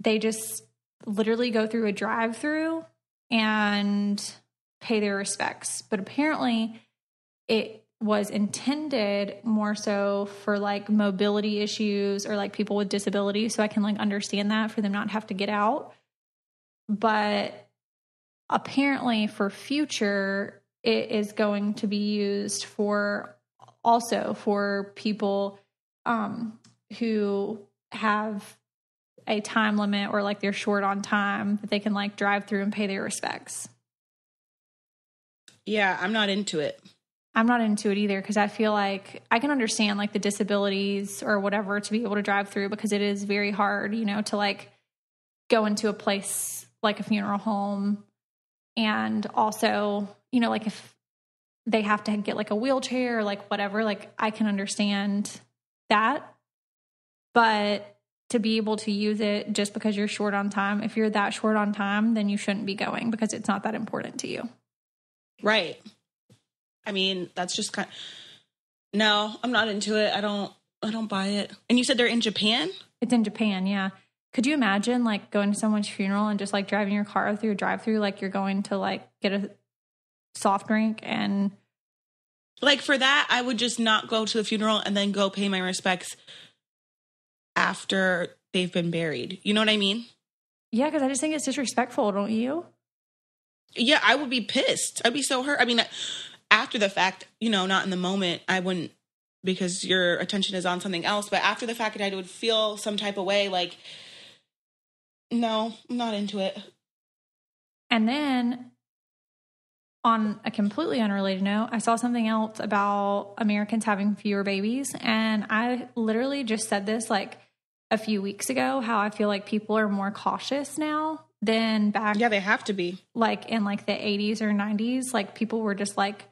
they just literally go through a drive-through and pay their respects. But apparently it was intended more so for like mobility issues or like people with disabilities. So I can like understand that for them not to have to get out. But apparently for future, it is going to be used for also for people who have a time limit or like they're short on time that they can like drive through and pay their respects. Yeah, I'm not into it. I'm not into it either because I feel like I can understand like the disabilities or whatever to be able to drive through because it is very hard, you know, to like go into a place like a funeral home. And also, you know, like if they have to get like a wheelchair or like whatever, like I can understand that. But to be able to use it just because you're short on time, if you're that short on time, then you shouldn't be going because it's not that important to you. Right. I mean, that's just kind of, no, I'm not into it. I don't buy it. And you said they're in Japan? It's in Japan, yeah. Could you imagine like going to someone's funeral and just like driving your car through a drive-through like you're going to like get a soft drink and like for that, I would just not go to the funeral and then go pay my respects after they've been buried. You know what I mean? Yeah, because I just think it's disrespectful, don't you? Yeah, I would be pissed. I'd be so hurt. I mean, after the fact, you know, not in the moment, I wouldn't because your attention is on something else. But after the fact, I would feel some type of way like, no, I'm not into it. And then on a completely unrelated note, I saw something else about Americans having fewer babies. And I literally just said this like a few weeks ago, how I feel like people are more cautious now than back. Yeah, they have to be. Like in like the 80s or 90s, like people were just like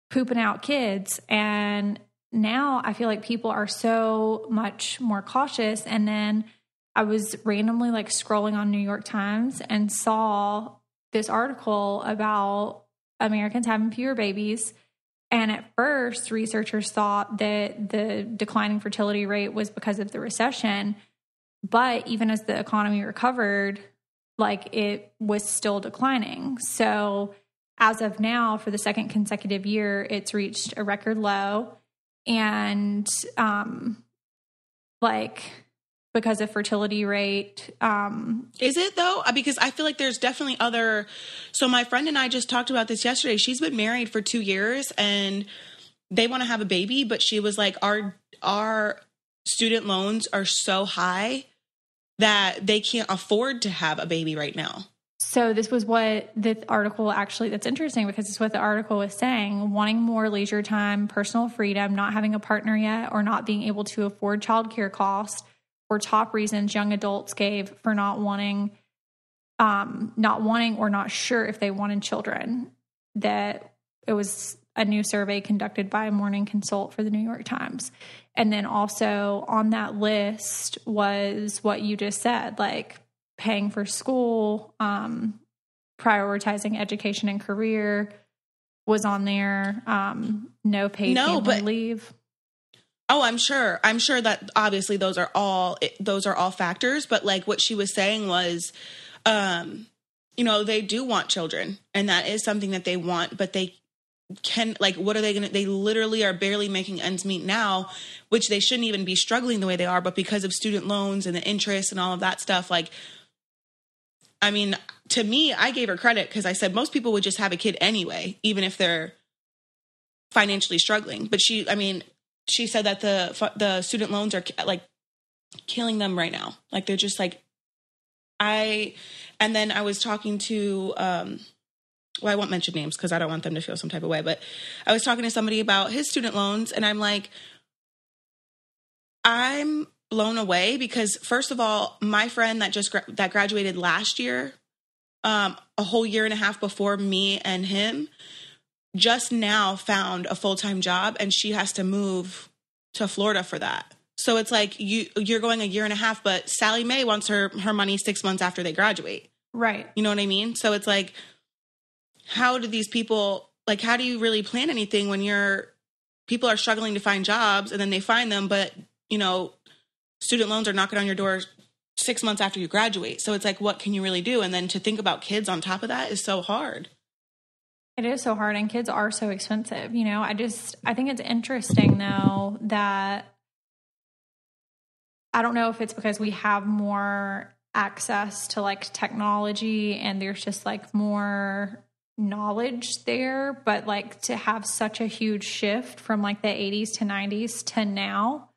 pooping out kids. And now I feel like people are so much more cautious. And then I was randomly like scrolling on New York Times and saw this article about Americans having fewer babies. And at first, researchers thought that the declining fertility rate was because of the recession. But even as the economy recovered, like it was still declining. So as of now, for the second consecutive year, it's reached a record low. And like because of fertility rate. Is it though? Because I feel like there's definitely other. So my friend and I just talked about this yesterday. She's been married for 2 years and they want to have a baby, but she was like, our student loans are so high that they can't afford to have a baby right now. So this was what the article actually, that's interesting because it's what the article was saying, wanting more leisure time, personal freedom, not having a partner yet, or not being able to afford childcare costs were top reasons young adults gave for not wanting or not sure if they wanted children. That it was a new survey conducted by Morning Consult for the New York Times. And then also on that list was what you just said, like paying for school, prioritizing education and career was on there. No paid family leave. Oh, I'm sure that obviously those are all factors. But like what she was saying was, they do want children and that is something that they want, but they can, like, what are they going to, they literally are barely making ends meet now, which they shouldn't even be struggling the way they are. But because of student loans and the interest and all of that stuff, like, I mean, to me, I gave her credit because I said most people would just have a kid anyway, even if they're financially struggling. But she said that the student loans are like killing them right now. Like they're just like, and then I was talking to, I won't mention names because I don't want them to feel some type of way, but I was talking to somebody about his student loans and I'm like, I'm blown away because first of all, my friend that that graduated last year, a whole year and a half before me and him, just now found a full-time job and she has to move to Florida for that. So it's like you're going a year and a half, but Sally Mae wants her money 6 months after they graduate. Right. You know what I mean? So it's like, how do these people, like, how do you really plan anything when people are struggling to find jobs and then they find them, but student loans are knocking on your door 6 months after you graduate. So it's like, what can you really do? And then to think about kids on top of that is so hard. It is so hard and kids are so expensive. I think it's interesting though that I don't know if it's because we have more access to like technology and there's just like more knowledge there, but like to have such a huge shift from like the 80s to 90s to now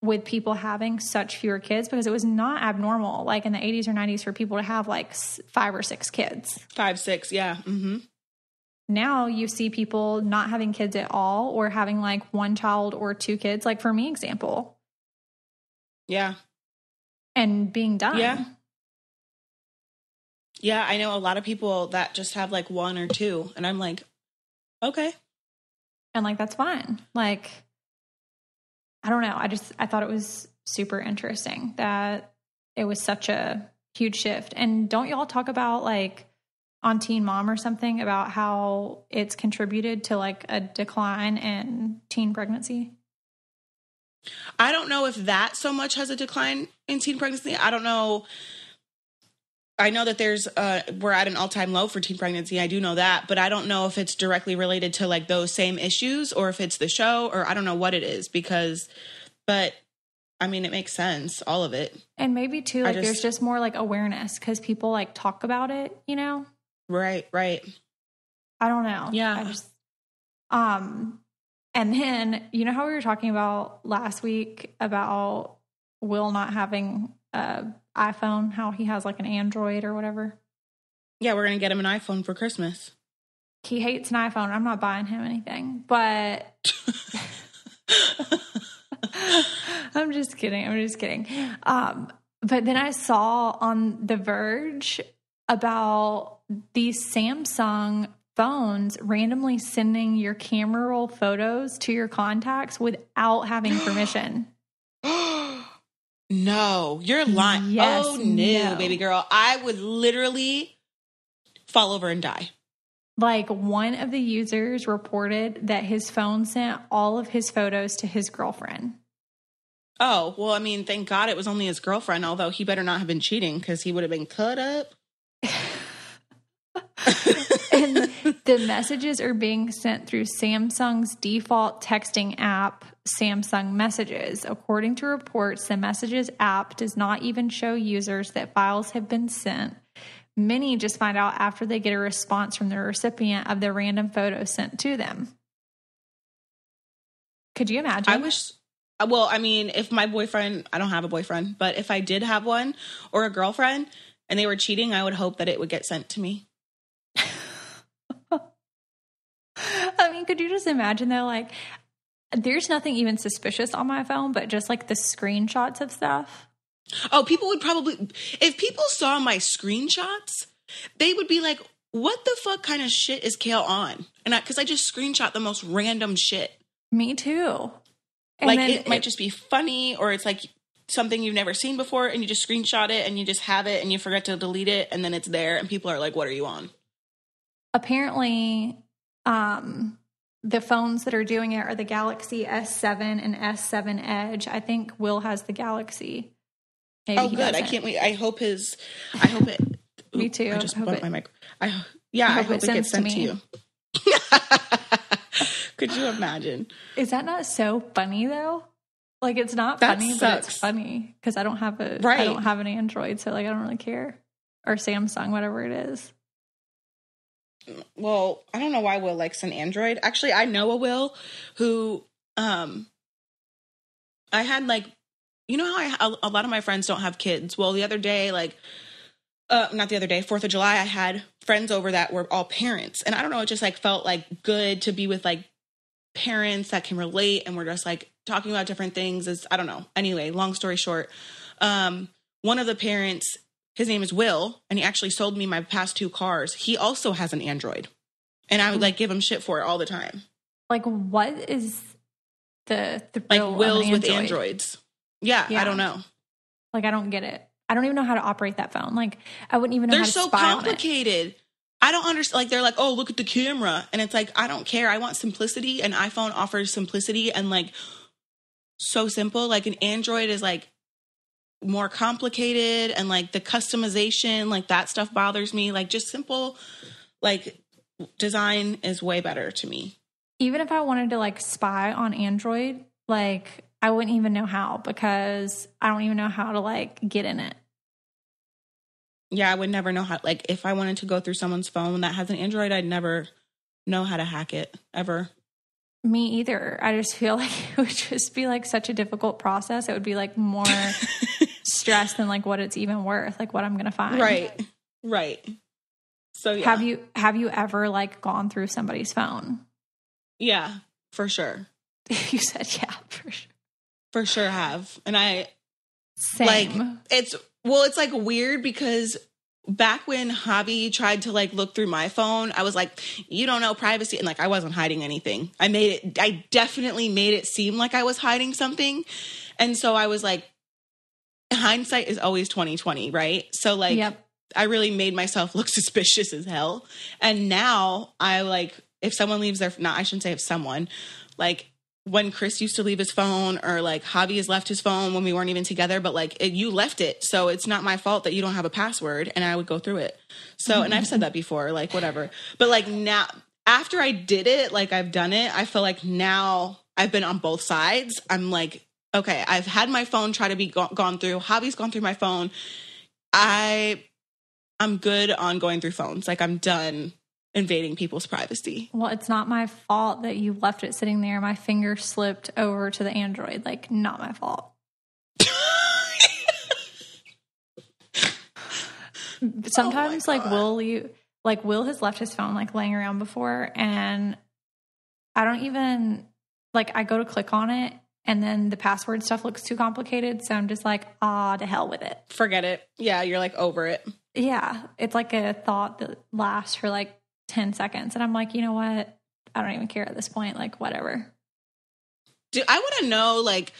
with people having such fewer kids, because it was not abnormal like in the 80s or 90s for people to have like 5 or 6 kids. 5, 6, yeah. Mm-hmm. Now you see people not having kids at all or having like 1 child or 2 kids, like for me example. Yeah. And being done. Yeah. Yeah, I know a lot of people that just have like 1 or 2 and I'm like, okay. And like, that's fine. Like, I don't know. I thought it was super interesting that it was such a huge shift. And don't y'all talk about like on Teen Mom or something about how it's contributed to like a decline in teen pregnancy? I don't know if that so much has a decline in teen pregnancy. I don't know. I know that we're at an all-time low for teen pregnancy. I do know that, but I don't know if it's directly related to like those same issues or if it's the show or I don't know what it is but I mean, it makes sense, all of it. And maybe too, like there's just more like awareness because people like talk about it, Right. I don't know. Yeah. I just, and then, how we were talking about last week about Will not having iPhone, how he has like an Android or whatever. Yeah, we're going to get him an iPhone for Christmas. He hates an iPhone. I'm not buying him anything, but I'm just kidding. But then I saw on The Verge about these Samsung phones randomly sending your camera roll photos to your contacts without having permission. No, you're lying. Yes, oh, no, baby girl. I would literally fall over and die. Like one of the users reported that his phone sent all of his photos to his girlfriend. Oh, well, I mean, thank God it was only his girlfriend, although he better not have been cheating because he would have been cut up. And the messages are being sent through Samsung's default texting app, Samsung Messages. According to reports, the Messages app does not even show users that files have been sent. Many just find out after they get a response from the recipient of the random photo sent to them. Could you imagine? Well, I mean, if my boyfriend, I don't have a boyfriend, but if I did have one or a girlfriend and they were cheating, I would hope that it would get sent to me. I mean, could you just imagine though, like, there's nothing even suspicious on my phone, but just like the screenshots of stuff. Oh, people would probably, if people saw my screenshots, they would be like, what the fuck kind of shit is Kail on? And because I just screenshot the most random shit. Me too. And like, it might just be funny, or it's like something you've never seen before, and you just screenshot it, and you just have it, and you forget to delete it, and then it's there, and people are like, what are you on? Apparently, the phones that are doing it are the Galaxy S7 and S7 Edge. I think Will has the Galaxy. Maybe good. Doesn't. I can't wait. I hope it. Me too. I just bumped my mic. I hope it gets sent to you. Could you imagine? Is that not so funny though? Like, it's not funny, but it's funny because I don't have I don't have an Android, so like I don't really care, or Samsung, whatever it is. Well, I don't know why Will likes an Android. Actually, I know a Will who, I had like, you know how a lot of my friends don't have kids. Well, the other day, like, not the other day, 4th of July, I had friends over that were all parents. And I don't know, it just like felt like good to be with like parents that can relate. And we're just like talking about different things. I don't know. Anyway, long story short, one of the parents, his name is Will, and he actually sold me my past 2 cars. He also has an Android, and I would like give him shit for it all the time. Like, what is the like Wills with Androids? Yeah, I don't know. Like, I don't get it. I don't even know how to operate that phone. Like, I wouldn't even know how to spy on it. They're so complicated. I don't understand. Like, they're like, oh, look at the camera, and it's like, I don't care. I want simplicity, and iPhone offers simplicity and like so simple. Like, an Android is like more complicated, and like the customization, like that stuff bothers me. Like, just simple, like, design is way better to me. Even if I wanted to like spy on Android, like I wouldn't even know how, because I don't even know how to like get in it. Yeah, I would never know how. Like, if I wanted to go through someone's phone that has an Android, I'd never know how to hack it ever. Me either. I just feel like it would just be like such a difficult process. It would be like more stress than like what it's even worth, like what I'm going to find. Right. So yeah. Have you ever like gone through somebody's phone? Yeah, for sure. You said yeah, for sure. For sure have. And Same. Like, it's like weird because back when Javi tried to like look through my phone, I was like, you don't know privacy. And like, I wasn't hiding anything. I definitely made it seem like I was hiding something. And so I was like, hindsight is always 20/20, right? So like, yep. I really made myself look suspicious as hell. And now I like, if someone leaves I shouldn't say if someone, like when Chris used to leave his phone, or like Javi has left his phone when we weren't even together, but like you left it. So it's not my fault that you don't have a password, and I would go through it. So, and I've said that before, like whatever. But like now, after I did it, like I've done it, I feel like now I've been on both sides. I'm like, okay, I've had my phone try to be gone through. Javi's gone through my phone. I'm good on going through phones. Like, I'm done invading people's privacy. Well, it's not my fault that you left it sitting there. My finger slipped over to the Android. Like, not my fault. Sometimes, like, Will has left his phone, like, laying around before, and I don't even, like, I go to click on it, and then the password stuff looks too complicated, so I'm just like, to hell with it. Forget it. Yeah, you're, like, over it. Yeah, it's like a thought that lasts for, like, 10 seconds. And I'm like, you know what? I don't even care at this point. Like, whatever. Dude, I want to know, like,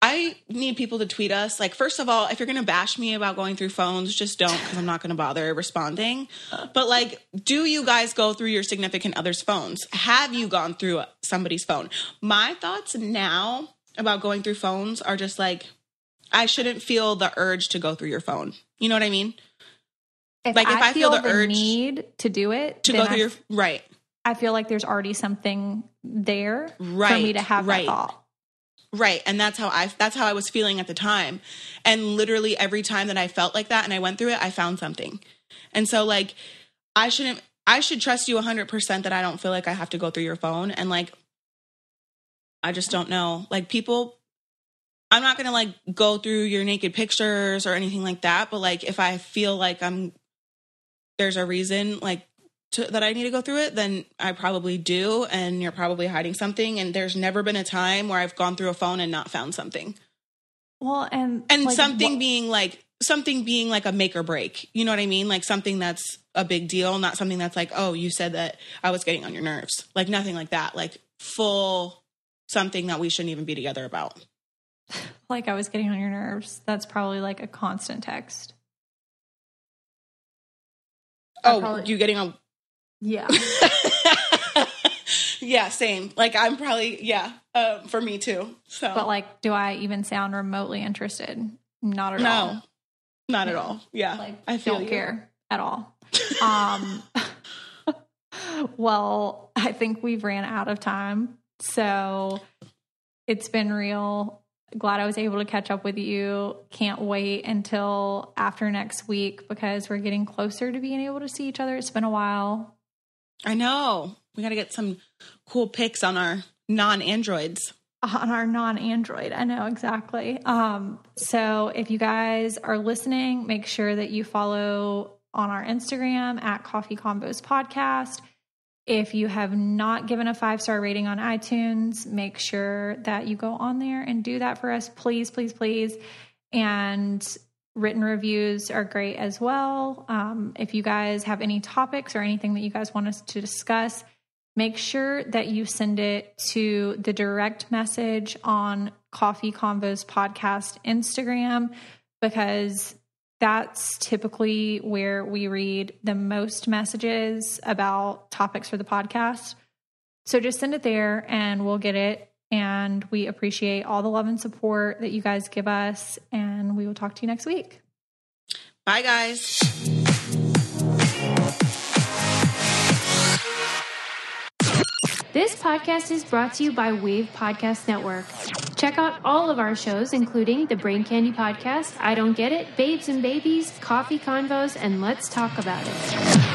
I need people to tweet us. Like, first of all, if you're going to bash me about going through phones, just don't, because I'm not going to bother responding. But, like, do you guys go through your significant other's phones? Have you gone through somebody's phone? My thoughts now about going through phones are just, like, I shouldn't feel the urge to go through your phone. You know what I mean? if like if I feel the urge need to do it, to go through your right. I feel like there's already something there for me to have that thought. Right. And that's how I was feeling at the time. And literally every time that I felt like that and I went through it, I found something. And so like, I should trust you 100% that I don't feel like I have to go through your phone. And like, I just don't know. Like people, I'm not going to like go through your naked pictures or anything like that. But like, if I feel like there's a reason like that I need to go through it, then I probably do. And you're probably hiding something. And there's never been a time where I've gone through a phone and not found something. Well, and like, something being like a make or break, you know what I mean? Like something that's a big deal, not something that's like, oh, you said that I was getting on your nerves. Like nothing like that. Like full something that we shouldn't even be together about. Like I was getting on your nerves. That's probably like a constant text. Oh, you getting on? Yeah. Yeah, same. Like I'm probably, for me too. So, but like, do I even sound remotely interested? Not at all. No, not at all. Yeah. Like, I don't care at all. Well, I think we've ran out of time. So it's been real. Glad I was able to catch up with you. Can't wait until after next week because we're getting closer to being able to see each other. It's been a while. I know. We got to get some cool pics on our non-Androids. On our non-Android. I know, exactly. So if you guys are listening, make sure that you follow on our Instagram at Coffee Combos Podcast. If you have not given a 5-star rating on iTunes, make sure that you go on there and do that for us. Please, please, please. And written reviews are great as well. If you guys have any topics or anything that you guys want us to discuss, make sure that you send it to the direct message on Coffee Convos Podcast Instagram, because that's typically where we read the most messages about topics for the podcast. So just send it there and we'll get it. And we appreciate all the love and support that you guys give us. And we will talk to you next week. Bye, guys. This podcast is brought to you by Wave Podcast Network. Check out all of our shows, including the Brain Candy Podcast, I Don't Get It, Babes and Babies, Coffee Convos, and Let's Talk About It.